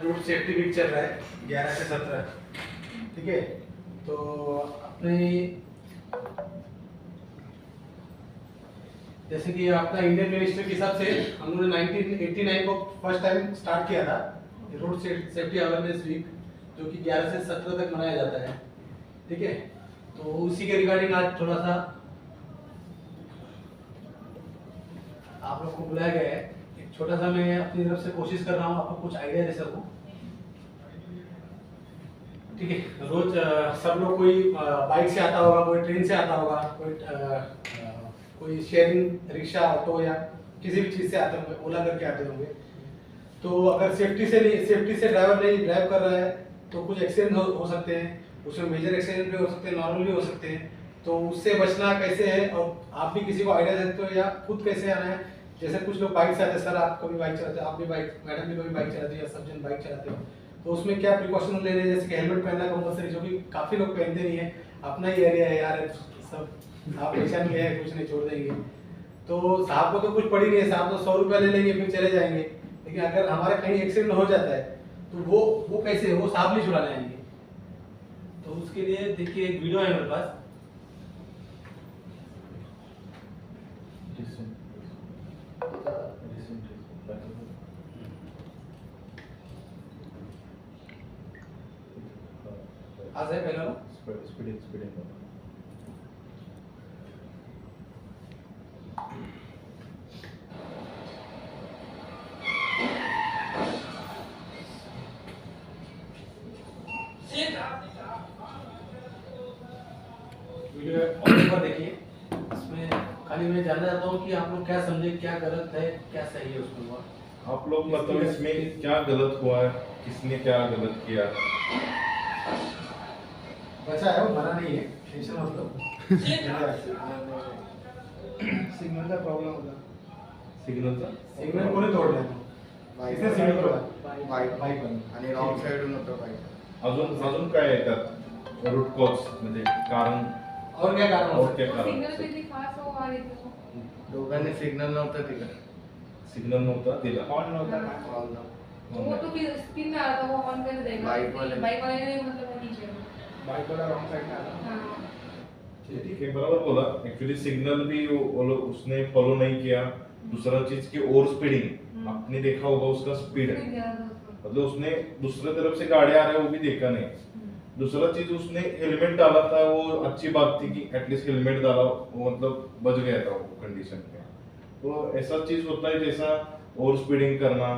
Road safety week चल रहा है 11 से 17, ठीक है। तो अपने जैसे कि आपका इंडियन मिनिस्ट्री के हिसाब से हम लोगों ने 1989 को फर्स्ट टाइम स्टार्ट किया था रोड सेफ्टी अवेयरनेस वीक, जो कि 11 से 17 तक मनाया जाता है, ठीक है। तो उसी के रिगार्डिंग आज थोड़ा सा आप लोग को बुलाया गया है। एक छोटा सा मैं अपनी तरफ से कोशिश कर रहा हूँ आपको कुछ आइडिया दे सकूँ, ठीक है। रोज सब लोग कोई बाइक से आता होगा, कोई ट्रेन से आता होगा, कोई शेयरिंग रिक्शा ऑटो या किसी भी चीज़ से आते होंगे, ओला करके आते होंगे। तो अगर सेफ्टी से ड्राइवर नहीं ड्राइव कर रहा है तो कुछ एक्सीडेंट हो सकते हैं, उसमें मेजर एक्सीडेंट भी हो सकते हैं, नॉर्मल भी हो सकते हैं। तो उससे बचना कैसे है, और आप भी किसी को आइडिया देते हो या खुद कैसे आना है। जैसे कुछ लोग बाइक से आते हैं, सर आप कभी बाइक चलाते हैं, आप भी बाइक, मैडम भी कभी बाइक चलाती है या सब जन बाइक चलाते हो, तो उसमें क्या प्रिकॉशन ले रहे हैं। जैसे कि हेलमेट पहनना कंपलसरी, जो कि काफ़ी लोग पहनते नहीं है, अपना ही एरिया है यार, सब आप पहचान गए हैं, कुछ नहीं छोड़ देंगे। तो साहब को तो कुछ पड़ी नहीं है, साहब तो 100 रुपया ले लेंगे फिर चले जाएंगे। लेकिन अगर हमारा कहीं एक्सीडेंट हो जाता है तो वो कैसे, वो साहब नहीं छुड़ाने आएंगे। तो उसके लिए देखिए एक वीडियो है मेरे पास, आज है पहला स्पीडिंग वीडियो ऑन पर देखिए। इसमें खाली मैं जानना चाहता हूँ कि आप लोग क्या समझे, क्या गलत है क्या सही है उसमें हुआ। आप लोग मतलब इसमें क्या गलत हुआ है, किसने क्या गलत किया। बचा है, वो मरा नहीं है, टेंशन मत लो। सिग्नल का प्रॉब्लम होगा, सिग्नल कोणी तोडलं, इसने सिग्नल तोडला बाईक आणि रॉंग साइडून होतं बाईक। अजून काय आहे त्यात रूट कॉज म्हणजे कारण और क्या कारण हो और सकता है? क्या कारण सिग्नल पे खास हो आ रही थी। दोघांनी सिग्नल नव्हतं दिलं, सिग्नल नव्हता दिला, हॉर्न नव्हता ना, हॉर्न वो तो फिर स्पिन में आ रहा था, वो ऑन कर देगा। बाइक वाले ने मतलब वो नीचे बाईक वाला रॉंग साइड आला। हाँ ठीक है, बराबर बोला। एक्चुअली सिग्नल भी उसने फॉलो नहीं किया। दूसरा चीज की ओवर स्पीडिंग, आपने देखा होगा उसका स्पीड, मतलब उसने दूसरे तरफ से गाड़ी आ रहा है वो भी देखा नहीं। दूसरा चीज उसने हेलमेट डाला था, वो अच्छी बात थी कि एटलीस्ट हेलमेट डाला, वो मतलब बच गया था वो कंडीशन में। तो ऐसा चीज होता है जैसा ओवर स्पीडिंग करना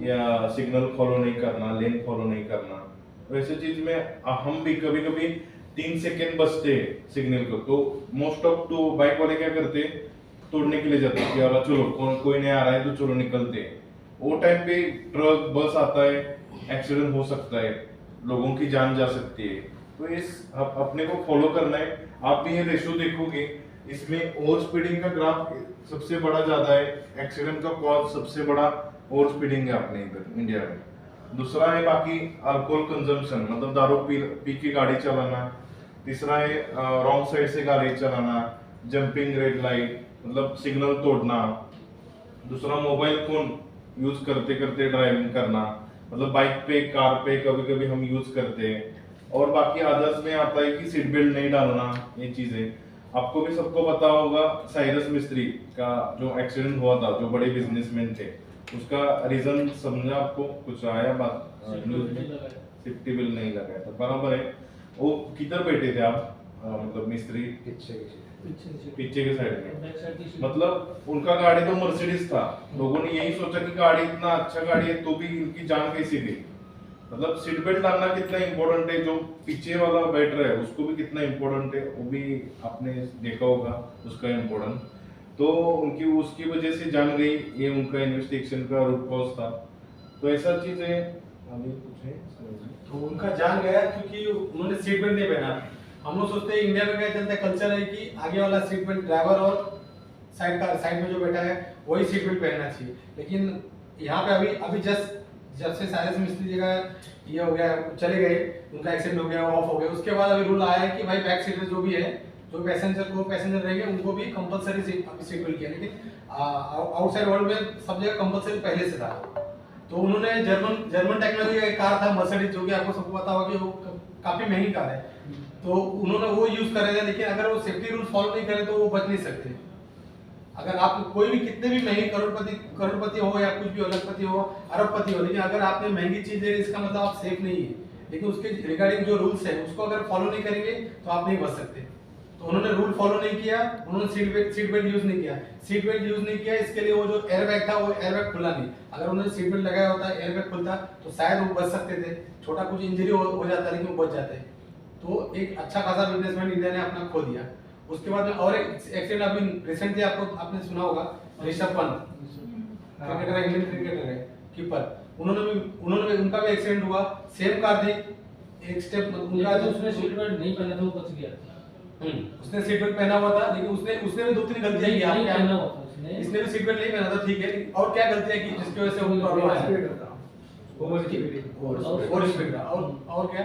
या सिग्नल फॉलो नहीं करना, लेन फॉलो नहीं करना। तो ऐसे चीज में हम भी कभी कभी 3 सेकेंड बचते सिग्नल को, तो मोस्ट ऑफ तो बाइक वाले क्या करते, तोड़ने के लिए जाते कि यार चलो कोई नहीं आ रहा है तो चलो निकलते। वो टाइम पे ट्रक बस आता है, एक्सीडेंट हो सकता है, लोगों की जान जा सकती है। तो इस अपने को फॉलो करना है। आप भी ये रेशो देखोगे, इसमें ओवर स्पीडिंग का ग्राफ सबसे बड़ा ज्यादा है, एक्सीडेंट का कॉज सबसे बड़ा ओवर स्पीडिंग है अपने इधर इंडिया में। दूसरा है बाकी अल्कोहल कंजम्पशन, मतलब दारू पी के गाड़ी चलाना। तीसरा है रॉन्ग साइड से गाड़ी चलाना, जंपिंग रेड लाइट, मतलब सिग्नल तोड़ना। दूसरा मोबाइल फोन यूज करते करते ड्राइविंग करना, मतलब बाइक पे कार पे कभी कभी हम यूज करते हैं। और बाकी अदर्स में आता है कि सीट बेल्ट नहीं डालना, ये चीजें आपको भी सबको पता होगा। साइरस मिस्त्री का जो एक्सीडेंट हुआ था, जो बड़े बिजनेसमैन थे, उसका रीजन समझा आपको, कुछ आया बात न्यूज में? सेफ्टी बेल्ट नहीं लगाया था, बराबर है। वो किधर बैठे थे आप, मतलब मिस्त्री पीछे के साइड में, मतलब उनका गाड़ी तो मर्सिडीज था। लोगों ने यही सोचा कि गाड़ी इतना अच्छा गाड़ी है तो भी इनकी जान कैसी गई। मतलब सीट बेल्ट डालना कितना इंपॉर्टेंट है, जो पीछे वाला बैठ रहा है उसको भी कितना इंपॉर्टेंट है, वो भी आपने देखा होगा उसका इंपॉर्टेंट। तो उनकी उसकी वजह से जान गई, ये उनका इन्वेस्टिगेशन का रूट कॉज था। तो ऐसा चीज है। आगे कुछ है तो उनका जान गया क्योंकि उन्होंने सीट बेल्ट नहीं पहना। हम लोग सोचते हैं इंडिया में क्या चलता है, कल्चर है कि आगे वाला सीट बेल्ट, ड्राइवर और साइड में जो बैठा है वही सीट बेल्ट पहनना चाहिए। लेकिन यहाँ पे अभी जस्ट जब से साइरस मिस्त्री जी का ये हो गया, चले गए, उनका एक्सीडेंट हो गया, ऑफ हो गया, उसके बाद अभी रूल आया है कि भाई बैक सीट जो भी है, जो पैसेंजर रहेंगे उनको भी कंपलसरी सीट बेल्ट किया। लेकिन आउटसाइड वर्ल्ड में सब जगह कंपलसरी पहले से था। तो उन्होंने जर्मन टेक्नोलॉजी का एक कार था मर्सिडीज, जो कि आपको सबको पता होगा कि वो काफी महंगी कार है, तो उन्होंने वो यूज कर रहे थे, लेकिन अगर वो सेफ्टी रूल फॉलो नहीं करे तो वो बच नहीं सकते। अगर आप कोई भी कितने भी महंगे करोड़पति हो या कुछ भी अरबपति हो, लेकिन अगर आपने महंगी चीज ले इसका मतलब आप सेफ नहीं है, लेकिन उसके रिगार्डिंग जो रूल्स है उसको अगर फॉलो नहीं करेंगे तो आप नहीं बच सकते। तो उन्होंने रूल फॉलो नहीं किया, उन्होंने सीट बेल्ट यूज नहीं किया, इसके लिए वो जो एयरबैग था वो एयरबैग खुला नहीं। अगर उन्होंने सीट बेल्ट लगाया होता, एयरबैग खुलता तो शायद वो बच सकते थे, छोटा कुछ इंजरी हो जाता, लेकिन वो बच जाते। तो एक अच्छा खासा बिजनेसमैन इंडिया ने अपना खो दिया। उसके बाद में और एक एक्सीडेंट अभी रिसेंटली आपने सुना होगा, ऋषभ पंत क्रिकेटर है, इंडियन क्रिकेटर है, कीपर, उन्होंने भी उनका भी एक्सीडेंट हुआ, सेम कार थी, एक स्टेप उनका तो उसने सीट बेल्ट नहीं पहना था, वो बच गया। उसने सीट बेल्ट पहना हुआ था, लेकिन उसने भी 2-3 गलतियां की। नहीं पहना हुआ था उसने। इसने भी सीट बेल्ट नहीं पहना था, ठीक है, और क्या गलतियां की जिसकी वजह से वो प्रॉब्लम आया? ओवर स्पीड था, और क्या?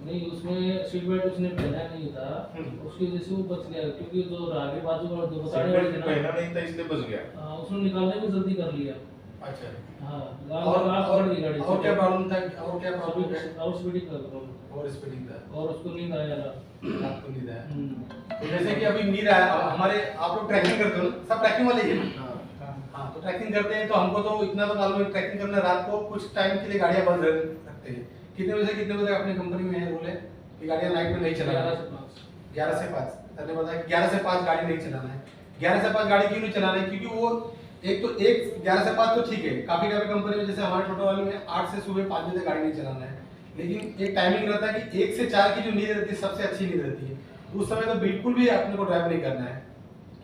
नहीं, उसमें सीट बेल्ट उसने पहना नहीं था, उसकी वजह से वो बच गया, क्योंकि जो आगे बाजू वाला जो बताने वाले थे ना, पहना नहीं था इसलिए बच गया। उसने निकालने में जल्दी कर लिया। अच्छा, हाँ, और क्या प्रॉब्लम था? और क्या प्रॉब्लम है? और स्पीडिंग का प्रॉब्लम, ओवर स्पीडिंग था, और उसको नींद आया था। आपको नींद आया। तो जैसे कि अभी नींद आया, हमारे आप लोग ट्रैकिंग करते हो ना, सब ट्रैकिंग वाले ही है। हाँ, तो ट्रैकिंग करते हैं, तो हमको तो इतना तो मालूम है, ट्रैकिंग करना रात को कुछ टाइम के लिए गाड़ियां बंद रखते हैं। कितने बजे से कितने बजे अपनी कंपनी में है रूल है कि गाड़ियां नाइट में नहीं चलाना है? 11 से 5। मैंने बताया 11 से 5 गाड़ी नहीं चलाना है। 11 से 5 गाड़ी क्यों नहीं चलाना है? क्योंकि वो एक 11 से 5 तो ठीक है, काफी कंपनी में जैसे हमारे टोटो वाले में 8 से सुबह 5 बजे गाड़ी नहीं चलाना है, लेकिन एक टाइमिंग रहता है कि 1 से 4 की जो नींद रहती है सबसे अच्छी नींद रहती है। उस समय तो बिल्कुल भी अपने को ड्राइव नहीं करना है,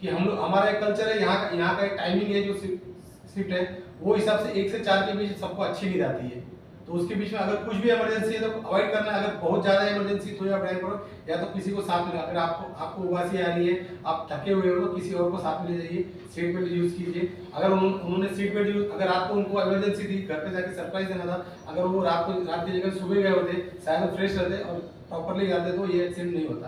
कि हम लोग, हमारा एक कल्चर है, यहाँ का एक टाइमिंग है जो शिफ्ट है, वो हिसाब से 1 से 4 के बीच सबको अच्छी नींद आती है। तो उसके बीच में अगर कुछ भी इमरजेंसी है तो अवॉइड करना है। अगर बहुत ज्यादा इमरजेंसी तो या ड्राइव करो, या तो किसी को साथ में, अगर आपको उबासी आ रही है, आप थके हुए हो, तो किसी और को साथ में ले जाइए, सीट बेल्ट यूज कीजिए। अगर उन्होंने सीट बेल्ट यूज, अगर आपको उनको इमरजेंसी थी, घर पे जाके सरप्राइज देना था, अगर वो रात की जगह सुबह गए होते, शायद वो फ्रेश रहते और प्रॉपरली जाते, तो ये एक्सीडेंट नहीं होता।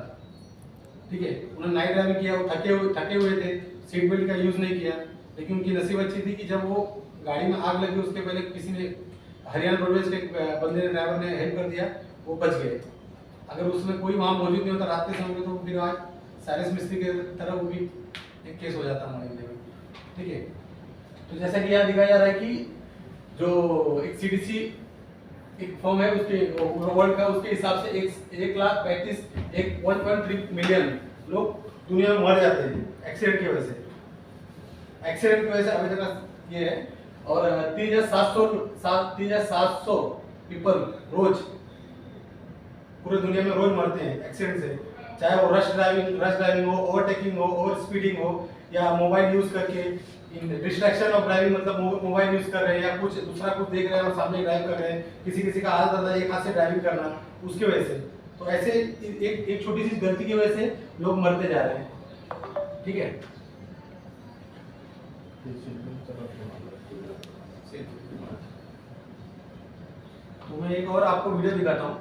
ठीक है, उन्होंने नाइट ड्राइविंग किया, वो थके हुए थे, सीट बेल्ट का यूज नहीं किया, लेकिन उनकी नसीब अच्छी थी कि जब वो गाड़ी में आग लगी उसके पहले किसी ने, हरियाणा रोडवेज के बंदे ने, ड्राइवर ने हेल्प कर दिया, वो बच गए। अगर उसमें कोई वहां मौजूद नहीं होता रात के समय में, तो फिर आज साइरस मिस्त्री के तरह वो भी एक केस हो जाता हमारे इंडिया में। ठीक है, तो जैसा कि यहाँ दिखाया जा रहा है कि जो एक CDC एक फॉर्म है, उसके वर्ल्ड का, उसके हिसाब से 1.3 मिलियन लोग दुनिया में मर जाते हैं एक्सीडेंट की वजह से। एक्सीडेंट की वजह से अभी तक ये है, और 3,700 पीपल रोज पूरे दुनिया में रोज मरते हैं एक्सीडेंट से, चाहे वो रश ड्राइविंग हो, ओवरटेकिंग हो, ओवर स्पीडिंग हो, या मोबाइल यूज करके, डिस्ट्रैक्शन ऑफ ड्राइविंग, मतलब मोबाइल यूज कर रहे हैं या कुछ दूसरा कुछ देख रहे हैं और सामने ड्राइव कर रहे हैं, किसी का हाथ रहता है एक हाथ से ड्राइविंग करना, उसकी वजह से। तो ऐसे एक छोटी सी गलती की वजह से लोग मरते जा रहे हैं। ठीक है, तो मैं एक और आपको वीडियो दिखाता हूँ,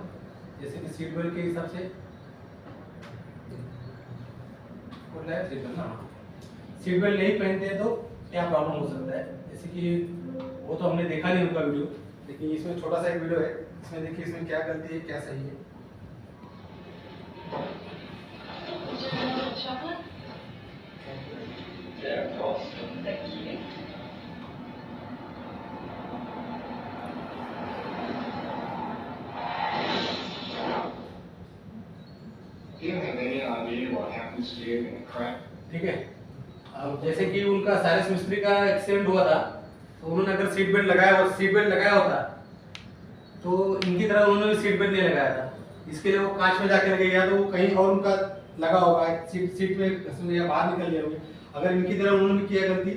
जैसे कि सीट बेल्ट के हिसाब से सीट बेल्ट नहीं पहनते हैं तो क्या प्रॉब्लम हो सकता है। जैसे कि वो तो हमने देखा नहीं उनका वीडियो, लेकिन इसमें छोटा सा एक वीडियो है, इसमें देखिए इसमें क्या गलती है, क्या सही है। Do you have any idea what happens to you in a crash? ठीक है, अब जैसे कि उनका साइरस मिस्त्री का एक्सीडेंट हुआ था, तो उन्होंने अगर सीट बेल्ट लगाया होता तो इनकी तरह उन्होंने भी सीट बेल्ट नहीं लगाया था, इसके लिए वो कांच में जाकर लगे, या तो वो कहीं और उनका लगा होगा सीट में या बाहर निकल गया होगा। अगर इनकी तरह उन्होंने भी किया करती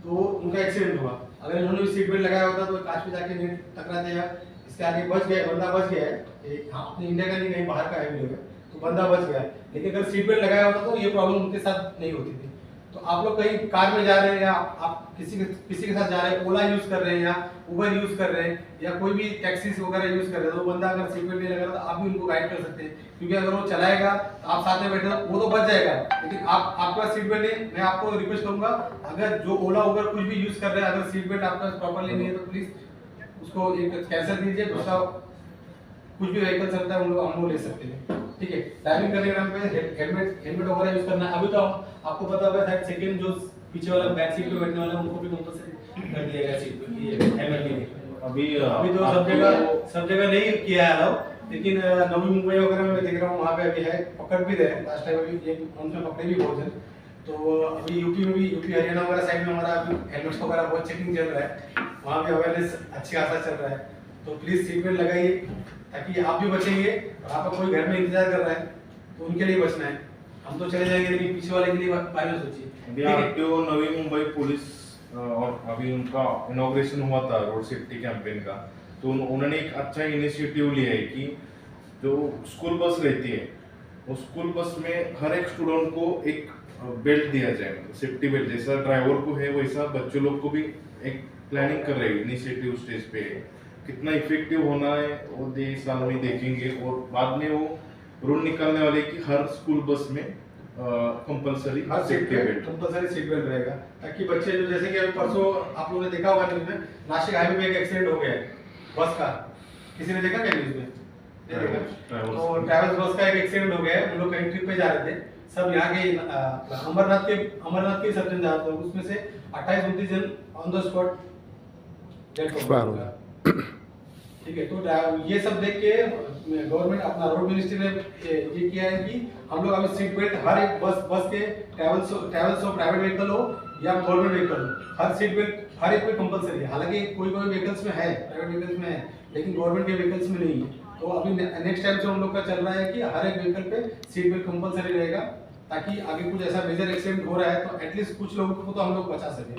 तो उनका एक्सीडेंट हुआ। अगर इन्होंने भी सीट बेल्ट लगाया होता तो कांच में जाके नहीं टकराते, या इसके आगे बच गए, बंदा बच गया है। हाँ, अपने इंडिया का नहीं, कहीं बाहर का है वीडियो में, तो बंदा बच गया। लेकिन अगर सीट बेल्ट लगाया होता तो ये प्रॉब्लम उनके साथ नहीं होती थी। तो आप लोग कहीं कार में जा रहे हैं या आप किसी के साथ जा रहे हैं, ओला यूज कर रहे हैं या उबर यूज कर रहे हैं या कोई भी टैक्सी वगैरह यूज कर रहे हैं, तो वो बंदा अगर सीट बेल्ट नहीं लगा रहा तो आप भी उनको गाइड कर सकते हैं, क्योंकि अगर वो चलाएगा तो आप साथ में बैठे हो वो तो बच जाएगा, लेकिन आपके पास सीट बेल्ट नहीं। मैं आपको रिक्वेस्ट करूंगा, अगर जो ओला उबर कुछ भी यूज कर रहे हैं, अगर सीट बेल्ट आपका प्रॉपरली नहीं है तो प्लीज उसको एक कैंसिल कीजिए, दूसरा कुछ भी व्हीकल चलता है हम लोग ले सकते हैं, ठीक है। ड्राइविंग करने के टाइम पे हेलमेट वगैरह यूज करना है। अभी तो आपको पता होगा शायद सेकंड जो पीछे वाला बैक सीट पे बैठने वाला उनको भी कंपल्सरी कर दिया गया सीट पे, ये हेलमेट नहीं है। अभी तो सब जगह नहीं किया है अलाउ, लेकिन नवी मुंबई वगैरह में मैं देख रहा हूँ वहाँ पे अभी है, पकड़ भी रहे, लास्ट टाइम अभी ये उनमें पकड़े भी बहुत जन। तो अभी यूपी में भी, यूपी हरियाणा वगैरह साइड में हमारा अभी हेलमेट वगैरह बहुत चेकिंग चल रहा है, वहाँ भी अवेयरनेस अच्छी खासा चल रहा है। तो प्लीज सीट बेल्ट लगाइए ताकि आप भी बचेंगे, और आपका कोई घर में इंतजार कर रहा है तो उनके लिए बचना है। हम तो चले जाएंगे लेकिन पीछे वाले के लिए पहले सोचिए। अभी आरटीओ नवी मुंबई पुलिस और अभी उनका इनॉग्रेशन हुआ था रोड सेफ्टी कैंपेन का, तो उन्होंने एक अच्छा इनिशिएटिव लिया है कि जो स्कूल बस रहती है उस स्कूल बस में हर एक स्टूडेंट को एक बेल्ट दिया जाए, सेफ्टी बेल्ट, जैसा ड्राइवर को है वैसा बच्चों लोग को भी एक प्लानिंग कर रहे हैं इनिशिएटिव स्टेज पे। कितना इफेक्टिव होना है वो इस साल में देखेंगे, और बाद में वो रूल निकालने वाले कि हर स्कूल बस में कंपलसरी हर सीट सेफ्टी पे बेल्ट। कंपलसरी सीट बेल्ट रहेगा, ताकि बच्चे जो, जैसे कि अभी परसों आप लोगों ने देखा होगा न्यूज में, नासिक हाईवे पे एक एक्सीडेंट हो गया है बस का, किसी ने देखा क्या न्यूज में? नहीं देखा? तो ट्रैवल्स बस का एक एक्सीडेंट हो गया है, वो लोग कहीं ट्रिप पे जा रहे थे, सब यहाँ के अमरनाथ के सब जन जा रहे थे, उसमें से 28-29 जन ऑन द स्पॉट डेथ हो गया। ठीक है, तो ये सब देख के गवर्नमेंट, अपना रोड मिनिस्ट्री ने ये किया है कि हम लोग अभी सीट बेल्ट हर एक बस के ट्रैवल्स हो, प्राइवेट व्हीकल हो या गवर्नमेंट व्हीकल हो, हर सीट बेल्ट हर एक में कंपलसरी है। हालांकि कोई व्हीकल्स में है, प्राइवेट व्हीकल्स में है, लेकिन गवर्नमेंट के व्हीकल्स में नहीं है। तो अभी नेक्स्ट टाइम से हम लोग का चल रहा है कि हर एक व्हीकल पे सीट बेल्ट कंपलसरी रहेगा, ताकि आगे कुछ ऐसा मेजर एक्सीडेंट हो रहा है तो एटलीस्ट कुछ लोगों को तो हम लोग बचा सकें।